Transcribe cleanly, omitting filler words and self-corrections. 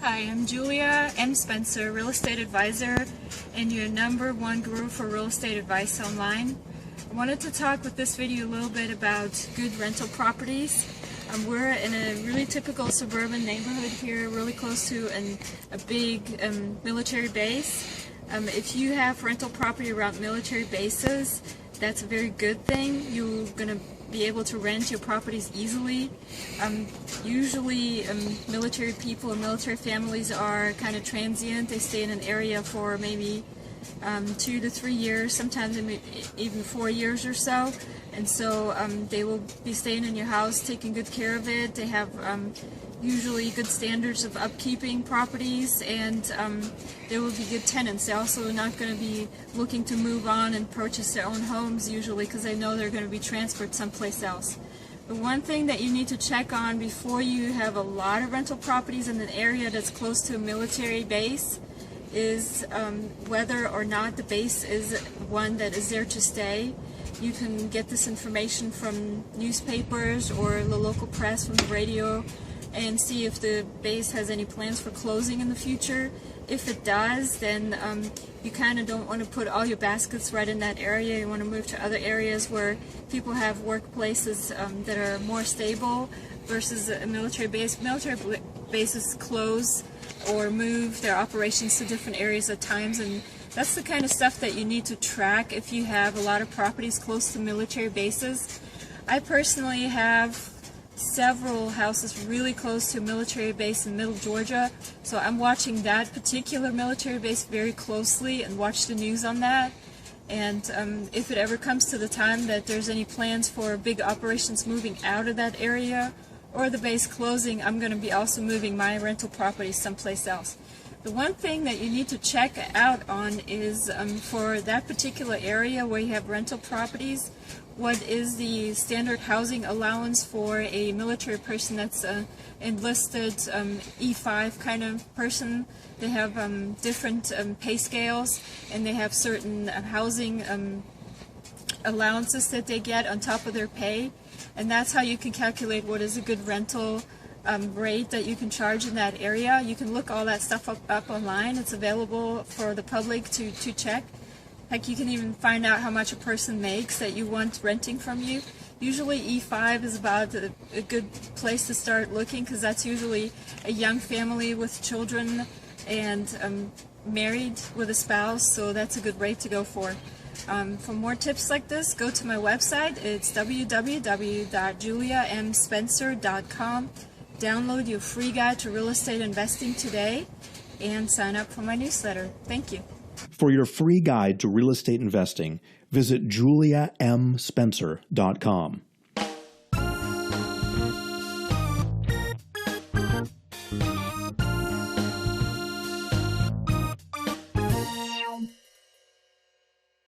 Hi, I'm Julia M. Spencer, real estate advisor and your #1 guru for real estate advice online. I wanted to talk with this video a little bit about good rental properties. We're in a really typical suburban neighborhood here, really close to a big military base. If you have rental property around military bases, that's a very good thing. You're going to be able to rent your properties easily. Usually military people and military families are kind of transient. They stay in an area for maybe 2 to 3 years, sometimes even 4 years or so. And so they will be staying in your house, taking good care of it. They have usually good standards of upkeeping properties, and they will be good tenants. They're also not going to be looking to move on and purchase their own homes usually because they know they're going to be transferred someplace else. The one thing that you need to check on before you have a lot of rental properties in an area that's close to a military base is whether or not the base is one that is there to stay. You can get this information from newspapers or the local press, from the radio, and see if the base has any plans for closing in the future. If it does, then you kind of don't want to put all your baskets right in that area. You want to move to other areas where people have workplaces that are more stable versus a military base. Military bases close or move their operations to different areas at times, and that's the kind of stuff that you need to track if you have a lot of properties close to military bases. I personally have several houses really close to a military base in Middle Georgia, so I'm watching that particular military base very closely and watch the news on that. And if it ever comes to the time that there's any plans for big operations moving out of that area or the base closing, I'm going to be also moving my rental property someplace else. The one thing that you need to check out on is for that particular area where you have rental properties, what is the standard housing allowance for a military person that's enlisted E5 kind of person. They have different pay scales, and they have certain housing allowances that they get on top of their pay, and that's how you can calculate what is a good rental rate that you can charge in that area. You can look all that stuff up online. It's available for the public to check. Heck, you can even find out how much a person makes that you want renting from you. Usually E5 is about a good place to start looking, because that's usually a young family with children and married with a spouse, so that's a good rate to go for. For more tips like this, go to my website. It's www.juliamspencer.com. Download your free guide to real estate investing today and sign up for my newsletter. Thank you. For your free guide to real estate investing, visit juliamspencer.com.